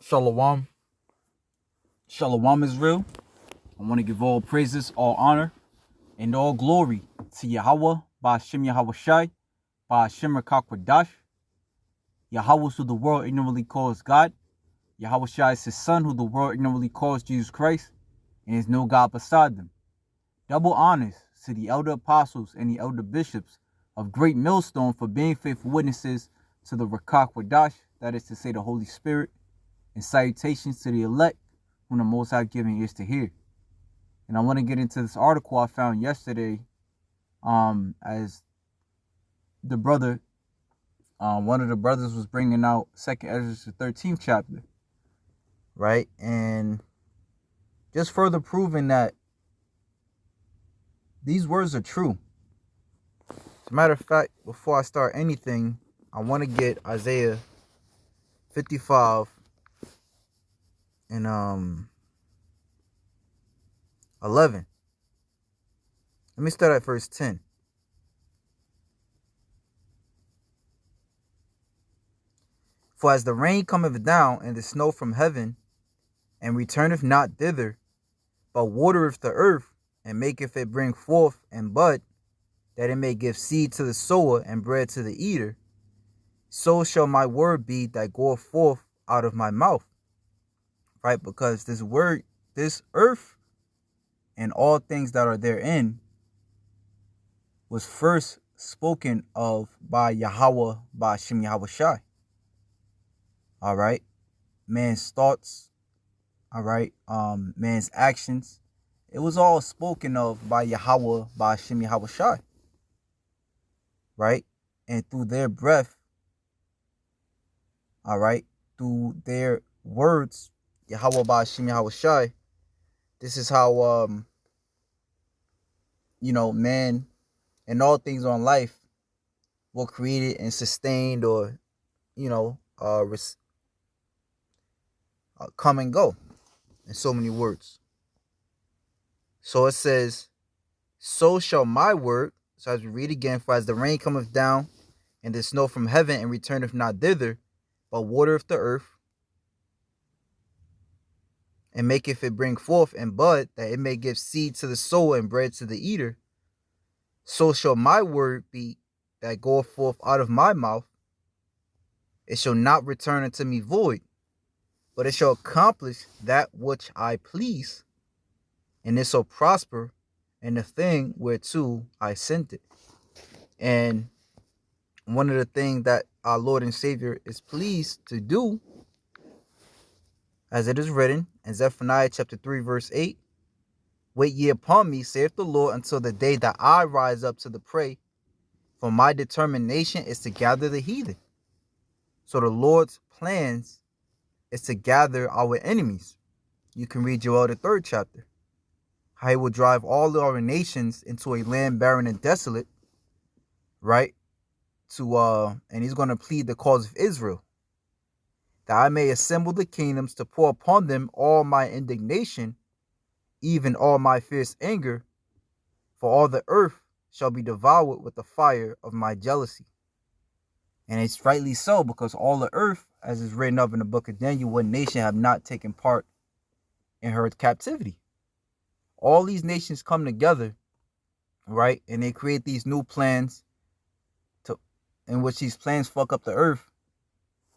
Shalom. Shalom is real. I want to give all praises, all honor, and all glory to Yahweh, Ba'ashem Yahweh Shai, Ba'ashem Rakakwadash. Yahweh, who the world ignorantly calls God. Yahweh Shai is his son, who the world ignorantly calls Jesus Christ, and is no God beside them. Double honors to the elder apostles and the elder bishops of Great Millstone for being faithful witnesses to the Rakakwadash, that is to say, the Holy Spirit, and salutations to the elect, whom the Most High giving ears to hear. And I want to get into this article I found yesterday, as the brother, one of the brothers was bringing out 2nd Edras, the 13th chapter, right? And just further proving that these words are true. As a matter of fact, before I start anything, I want to get Isaiah 55 and 11. Let me start at verse 10. For as the rain cometh down and the snow from heaven, and returneth not thither, but watereth the earth, and maketh it bring forth and bud, that it may give seed to the sower and bread to the eater, so shall my word be that goeth forth out of my mouth. Right? Because this word, this earth, and all things that are therein, was first spoken of by Yahweh, by Hashem Yahweh Shai. All right, man's thoughts, all right, man's actions, it was all spoken of by Yahweh, by Hashem Yahweh Shai, right? And through their breath, all right, through their words, Yahweh, by Hashem Yahweh Shai, this is how, man and all things on life were created and sustained, or, come and go, in so many words. So it says, so shall my word, so as we read again, for as the rain cometh down and the snow from heaven, and returneth not thither, but watereth the earth, and maketh it bring forth and bud, that it may give seed to the sower and bread to the eater, so shall my word be that goeth forth out of my mouth. It shall not return unto me void, but it shall accomplish that which I please, and it shall prosper in the thing whereto I sent it. And one of the things that our Lord and Savior is pleased to do, as it is written in Zephaniah chapter 3, verse 8, wait ye upon me, saith the Lord, until the day that I rise up to the prey, for my determination is to gather the heathen. So the Lord's plans is to gather our enemies. You can read Joel the 3rd chapter. How he will drive all our nations into a land barren and desolate, right? And he's going to plead the cause of Israel, that I may assemble the kingdoms to pour upon them all my indignation, even all my fierce anger, for all the earth shall be devoured with the fire of my jealousy. And it's rightly so, because all the earth, as is written of in the book of Daniel, one nation have not taken part in her captivity. All these nations come together, right? And they create these new plans, in which these plans fuck up the earth.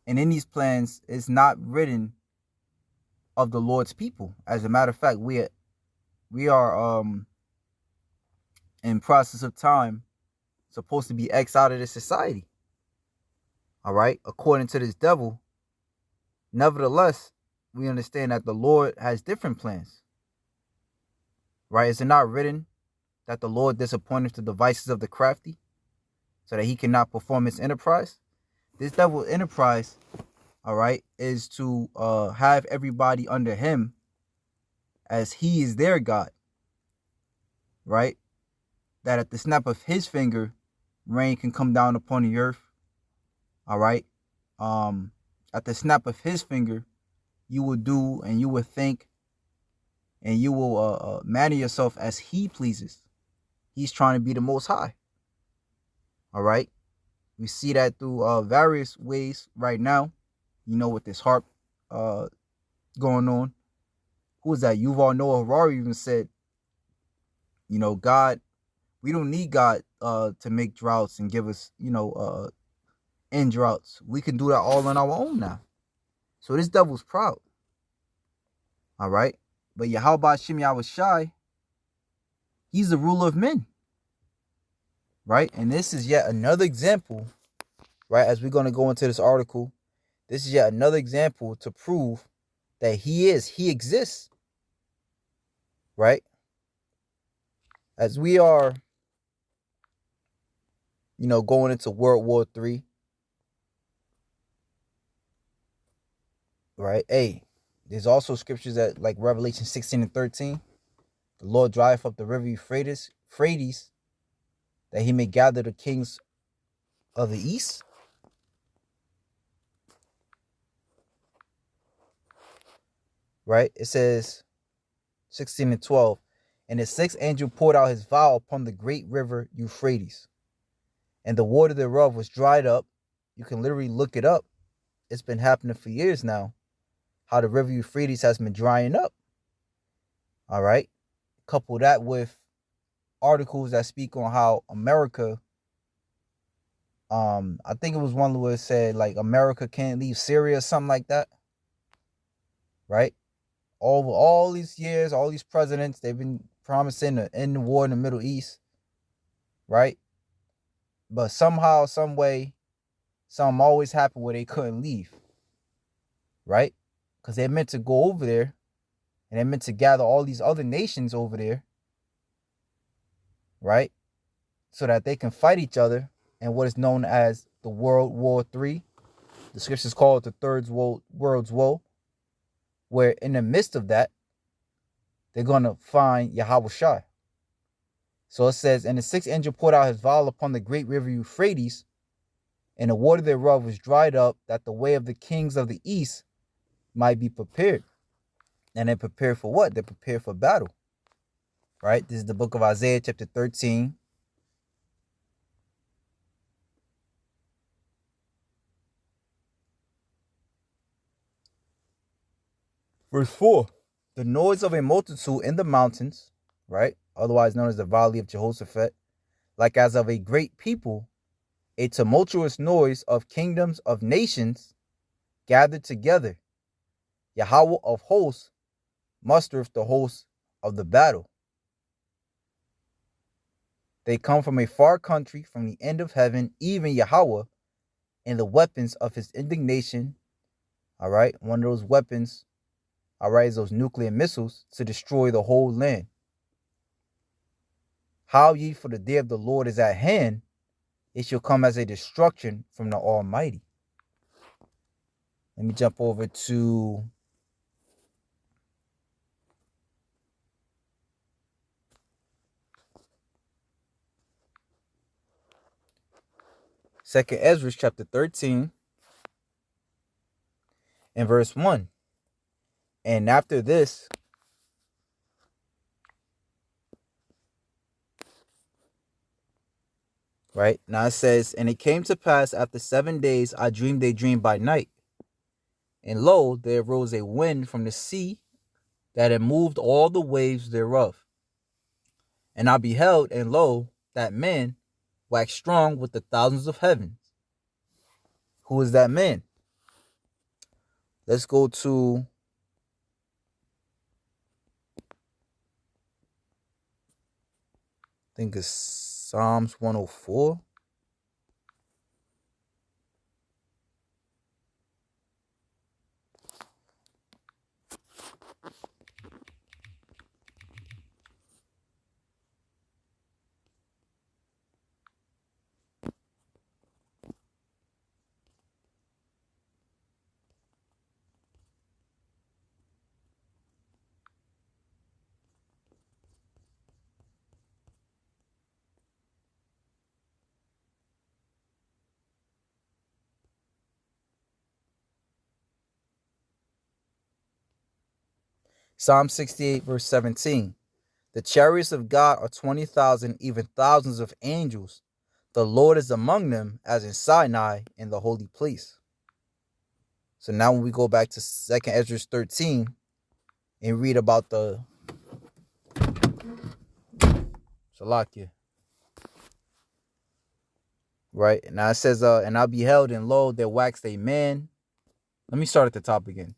And in these plans, it's not written of the Lord's people. As a matter of fact, we are in process of time supposed to be exiled out of this society. All right, according to this devil. Nevertheless, we understand that the Lord has different plans. Right? Is it not written that the Lord disappointeth the devices of the crafty, so that he cannot perform his enterprise? This devil's enterprise, all right, is to have everybody under him as he is their God. Right? That at the snap of his finger, rain can come down upon the earth. All right. At the snap of his finger, you will do and you will think and you will manner yourself as he pleases. He's trying to be the Most High. All right. We see that through various ways right now. With this harp going on. Who was that? Yuval Noah Harari even said, God, we don't need God to make droughts and give us, end droughts. We can do that all on our own now. So this devil's proud. All right. But Yahweh Shem Yahushai, he's the ruler of men. Right. And this is yet another example, right? As we're going to go into this article, this is yet another example to prove that he exists. Right. As we are, going into World War III. Right. Hey, there's also scriptures that like Revelation 16 and 13. The Lord drieth up the river Euphrates, that he may gather the kings of the east. Right. It says 16 and 12. And the sixth angel poured out his vial upon the great river Euphrates, and the water thereof was dried up. You can literally look it up. It's been happening for years now, how the river Euphrates has been drying up. All right. Couple that with articles that speak on how America, I think it was one where it said like America can't leave Syria or something like that. Right. Over all these years, all these presidents, they've been promising to end the war in the Middle East. Right. But somehow, some way, something always happened where they couldn't leave. Right. Because they're meant to go over there and they're meant to gather all these other nations over there. Right. So that they can fight each other in what is known as the World War III. The scriptures call it the Third World's Woe, where in the midst of that, they're going to find Yahweh Shai. So it says, and the sixth angel poured out his vial upon the great river Euphrates, and the water thereof was dried up, that the way of the kings of the east might be prepared. And they're prepared for what? They're prepared for battle. Right? This is the book of Isaiah chapter 13. Verse 4. The noise of a multitude in the mountains, right? Otherwise known as the valley of Jehoshaphat, like as of a great people, a tumultuous noise of kingdoms of nations gathered together. Yahweh of hosts mustereth the hosts of the battle. They come from a far country, from the end of heaven, even Yahweh, and the weapons of his indignation. All right, one of those weapons, all right, is those nuclear missiles to destroy the whole land. How ye, for the day of the Lord is at hand, it shall come as a destruction from the Almighty. Let me jump over to Second Edras chapter 13 and verse 1. And after this, right, now it says, and it came to pass after 7 days, I dreamed a dream by night. And lo, there arose a wind from the sea that had moved all the waves thereof. And I beheld, and lo, that man waxed strong with the thousands of heavens. Who is that man? Let's go to I think it's Psalms 104. Psalm 68, verse 17. The chariots of God are 20,000, even thousands of angels. The Lord is among them, as in Sinai, in the holy place. So now when we go back to 2nd Edras 13 and read about the Salakia, right? Now it says, and I beheld, and lo, there waxed a man. Let me start at the top again.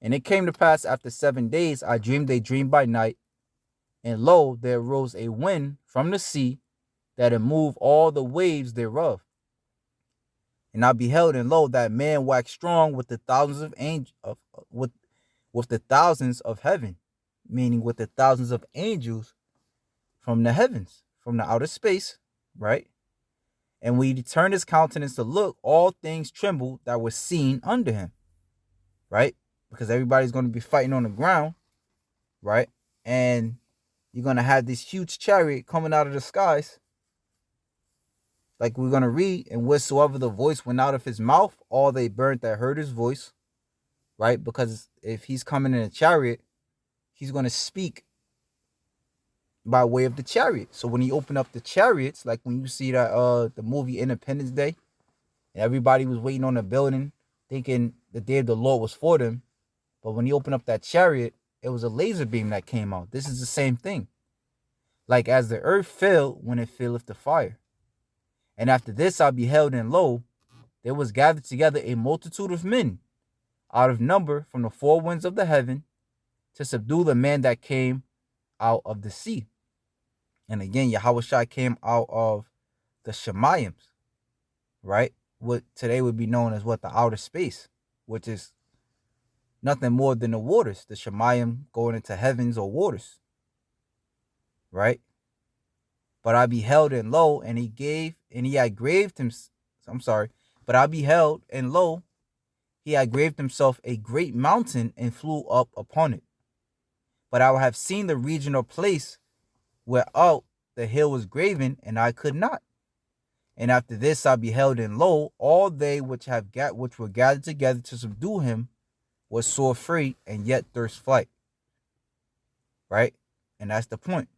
And it came to pass after 7 days, I dreamed a dream by night, and lo, there arose a wind from the sea that had moved all the waves thereof. And I beheld, and lo, that man waxed strong with the thousands of angels, with the thousands of heaven, meaning with the thousands of angels from the heavens, from the outer space, right? And when he turned his countenance to look, all things trembled that were seen under him, right? Because everybody's going to be fighting on the ground, right? And you're going to have this huge chariot coming out of the skies, like we're going to read, and whatsoever the voice went out of his mouth, all they burnt that heard his voice, right? Because if he's coming in a chariot, he's going to speak by way of the chariot. So when he opened up the chariots, like when you see that the movie Independence Day, and everybody was waiting on the building, thinking the day of the Lord was for them, but when he opened up that chariot, it was a laser beam that came out. This is the same thing. Like as the earth fell when it filleth the fire. And after this I beheld, and lo, there was gathered together a multitude of men out of number from the four winds of the heaven to subdue the man that came out of the sea. And again, Yahushua came out of the Shemaims, right? What today would be known as what? The outer space, which is nothing more than the waters. The Shemayim going into heavens or waters, right? But I beheld, and lo, and he had graved him. I'm sorry. But I beheld, and lo, he had graved himself a great mountain and flew up upon it. But I have seen the region or place whereout the hill was graven, and I could not. And after this I beheld, and lo, all they which were gathered together to subdue him was sore afraid, and yet durst flight. Right? And that's the point.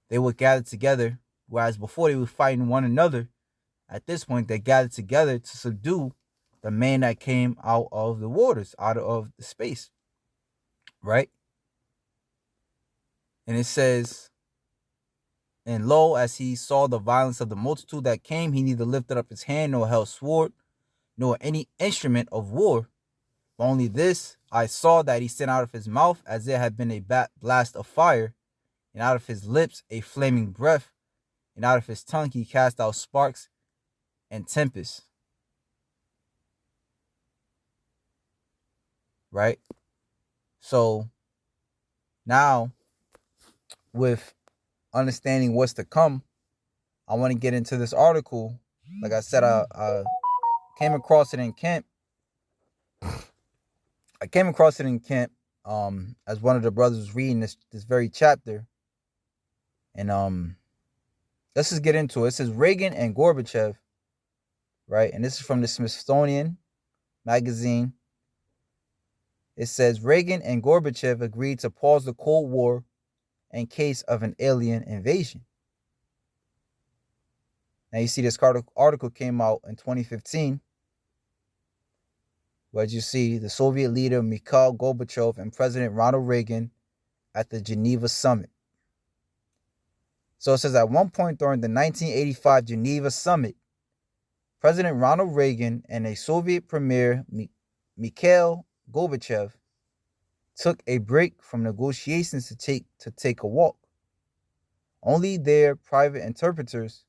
They were gathered together, whereas before they were fighting one another. At this point, they gathered together to subdue the man that came out of the waters, out of the space. Right? And it says, and lo, as he saw the violence of the multitude that came, he neither lifted up his hand nor held sword, nor any instrument of war. But only this I saw, that he sent out of his mouth as there had been a blast of fire, and out of his lips a flaming breath, and out of his tongue he cast out sparks and tempests. Right? So now, with understanding what's to come, I want to get into this article. Like I said, I came across it in camp. As one of the brothers was reading this very chapter. And let's just get into it. It says Reagan and Gorbachev, right? And this is from the Smithsonian magazine. It says Reagan and Gorbachev agreed to pause the Cold War in case of an alien invasion. Now you see this article came out in 2015. Where you see the Soviet leader Mikhail Gorbachev and President Ronald Reagan at the Geneva summit. So it says at one point during the 1985 Geneva summit, President Ronald Reagan and a Soviet Premier Mikhail Gorbachev took a break from negotiations to take a walk. Only their private interpreters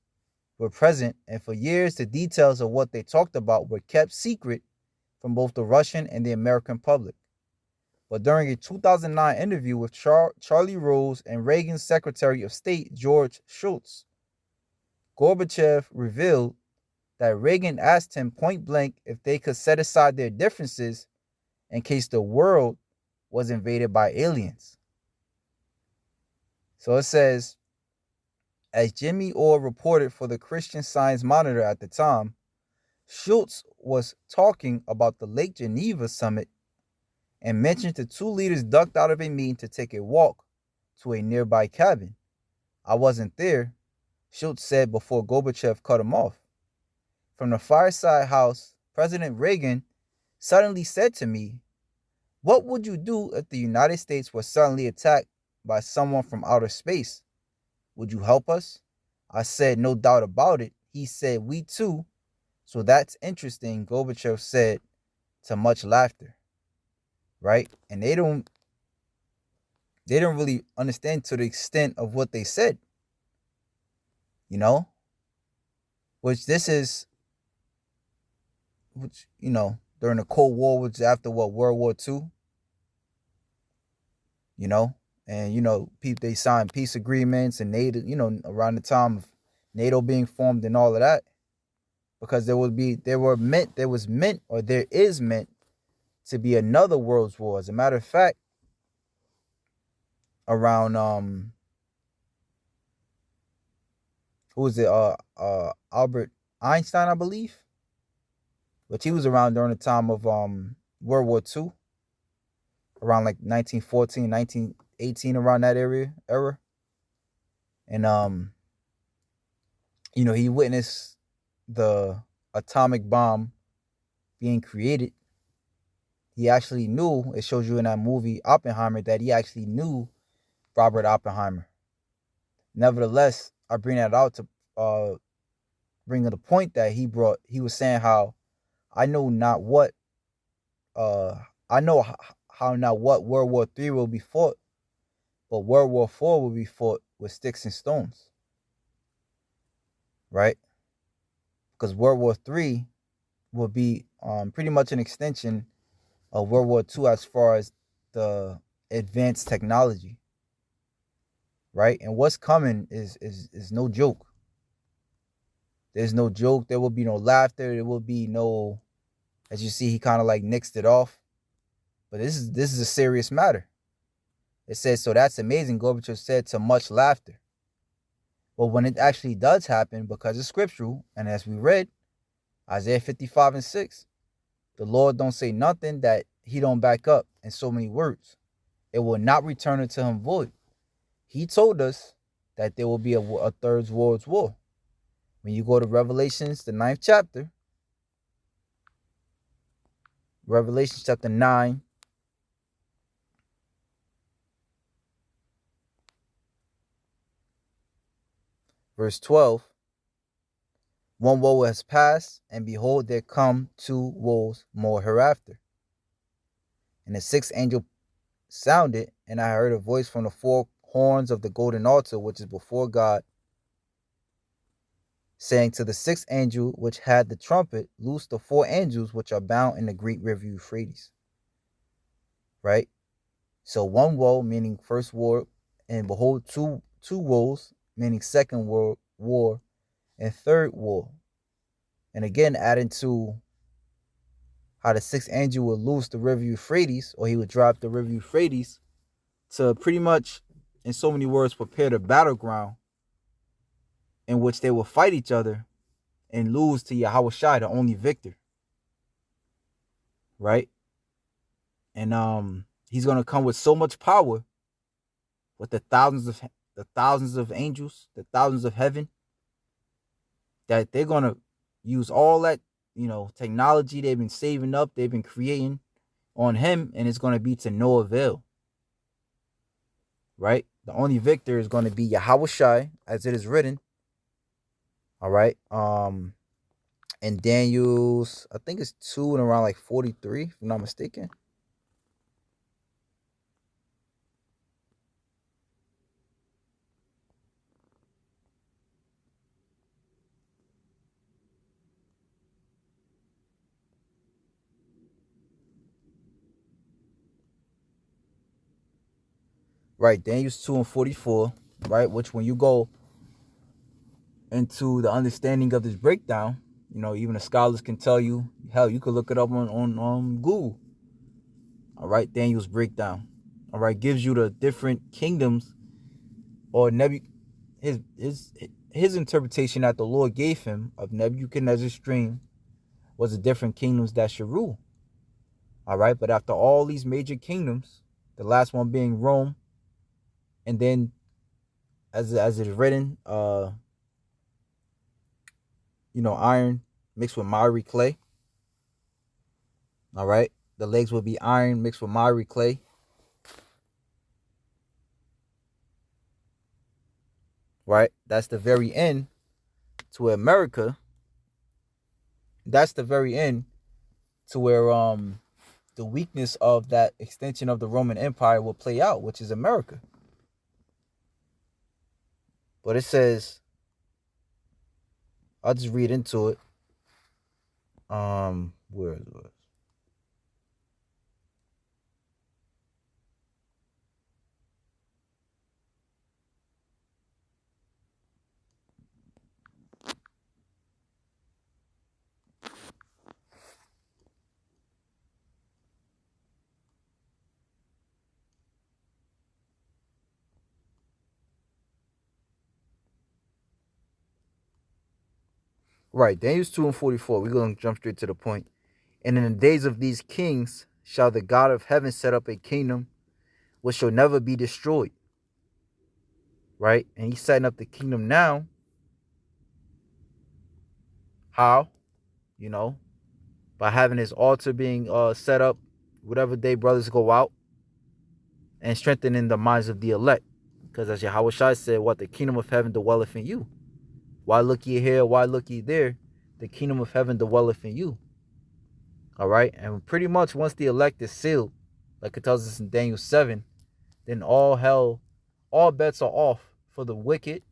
were present, and for years the details of what they talked about were kept secret from both the Russian and the American public. But during a 2009 interview with Charlie Rose and Reagan's Secretary of State George Shultz, Gorbachev revealed that Reagan asked him point blank if they could set aside their differences in case the world was invaded by aliens. So it says, as Jimmy Orr reported for the Christian Science Monitor at the time, Schultz was talking about the Lake Geneva summit and mentioned the two leaders ducked out of a meeting to take a walk to a nearby cabin. I wasn't there, Schultz said before Gorbachev cut him off. From the fireside house, President Reagan suddenly said to me, "What would you do if the United States were suddenly attacked by someone from outer space? Would you help us?" I said, "No doubt about it." He said, "We too." "So that's interesting," Gorbachev said, to much laughter, right? And they don't really understand to the extent of what they said, you know, which this is, which, during the Cold War, which is after what, World War II, you know, and, they signed peace agreements and NATO, around the time of NATO being formed and all of that, because there is meant to be another world's war. As a matter of fact, around, who was it, Albert Einstein, I believe, but he was around during the time of World War II, around like 1914, 1918, around that era. And he witnessed the atomic bomb being created. He actually knew, it shows you in that movie Oppenheimer, that he actually knew Robert Oppenheimer. Nevertheless, I bring that out to bring the point that he was saying how I know not what uh I know how not what World War III will be fought, but World War IV will be fought with sticks and stones, right? Because World War III will be pretty much an extension of World War II as far as the advanced technology, right? And what's coming is no joke. There's no joke. There will be no laughter. There will be no, as you see, he kind of like nixed it off. But this is a serious matter. It says, "So that's amazing," Gorbachev said, to much laughter. But when it actually does happen, because it's scriptural, and as we read, Isaiah 55:6, the Lord don't say nothing that he don't back up in so many words. It will not return unto him void. He told us that there will be a third world's war. When you go to Revelations, the 9th chapter, Revelation chapter 9, verse 12, one woe has passed, and behold, there come two woes more hereafter. And the sixth angel sounded, and I heard a voice from the four horns of the golden altar, which is before God, saying to the sixth angel which had the trumpet, "Loose the four angels which are bound in the great river Euphrates." Right? So one woe, meaning first war, and behold, two woes, meaning second world war, and third war. And again, adding to how the sixth angel would loose the river Euphrates, or he would drop the river Euphrates to pretty much, in so many words, prepare the battleground in which they will fight each other and lose to Yahweh Shai, the only victor. Right? And he's gonna come with so much power, with the thousands of angels, the thousands of heaven, that they're gonna use all that, technology they've been saving up, they've been creating on him, and it's gonna be to no avail. Right? The only victor is gonna be Yahweh Shai, as it is written. All right. In Daniel's, I think it's 2 and around like 43, if I'm not mistaken. Right, Daniel's 2 and 44, right? Which, when you go into the understanding of this breakdown, even the scholars can tell you, hell, you could look it up on Google. All right, Daniel's breakdown. All right, gives you the different kingdoms, or his interpretation that the Lord gave him of Nebuchadnezzar's dream was the different kingdoms that should rule. All right, but after all these major kingdoms, the last one being Rome, and then, as it is written, iron mixed with miry clay. All right. The legs will be iron mixed with miry clay. Right. That's the very end to America. That's the very end to where the weakness of that extension of the Roman Empire will play out, which is America. But it says, I'll just read into it. Where is it? Right, Daniel 2:44. We're going to jump straight to the point. And in the days of these kings shall the God of heaven set up a kingdom which shall never be destroyed. Right? And he's setting up the kingdom now. How? You know, by having his altar being set up whatever day brothers go out and strengthening the minds of the elect. Because as Yahweh Shai said, what the kingdom of heaven dwelleth in you. Why look ye here? Why look ye there? The kingdom of heaven dwelleth in you. All right. And pretty much once the elect is sealed, like it tells us in Daniel 7, then all hell, all bets are off for the wicked.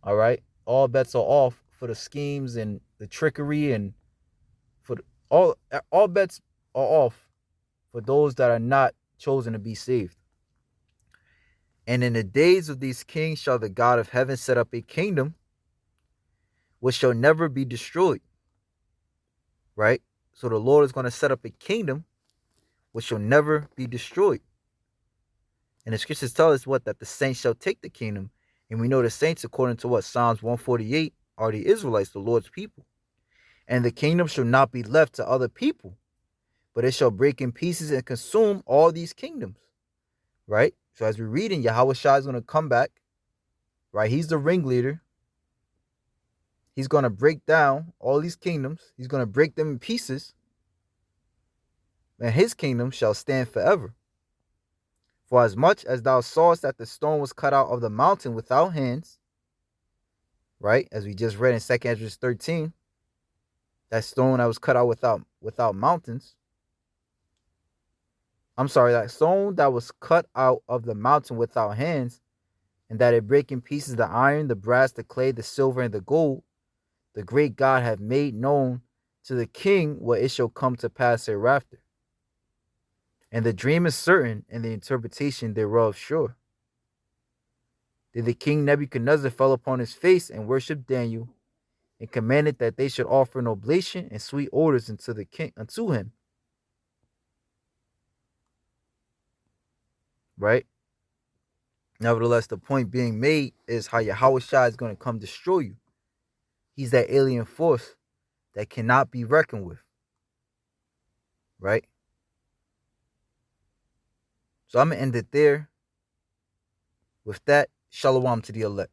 All right. All bets are off for the schemes and the trickery, and for the, all bets are off for those that are not chosen to be saved. And in the days of these kings shall the God of heaven set up a kingdom which shall never be destroyed. Right? So the Lord is going to set up a kingdom which shall never be destroyed. And the scriptures tell us what? That the saints shall take the kingdom. And we know the saints, according to what? Psalms 148, are the Israelites, the Lord's people. And the kingdom shall not be left to other people, but it shall break in pieces and consume all these kingdoms. Right? So as we read in, Yahweh Shai is going to come back. Right? He's the ringleader. He's going to break down all these kingdoms. He's going to break them in pieces. And his kingdom shall stand forever. For as much as thou sawest that the stone was cut out of the mountain without hands, right? As we just read in 2 Edras 13, that stone that was cut out without mountains. I'm sorry, that stone that was cut out of the mountain without hands, and that it break in pieces the iron, the brass, the clay, the silver, and the gold, the great God hath made known to the king what it shall come to pass hereafter. And the dream is certain, and the interpretation thereof sure. Then the king Nebuchadnezzar fell upon his face and worshipped Daniel, and commanded that they should offer an oblation and sweet odors unto the king unto him. Right? Nevertheless, the point being made is how Yahweh Shai is going to come destroy you. He's that alien force that cannot be reckoned with. Right? So I'm going to end it there. With that, shalom to the elect.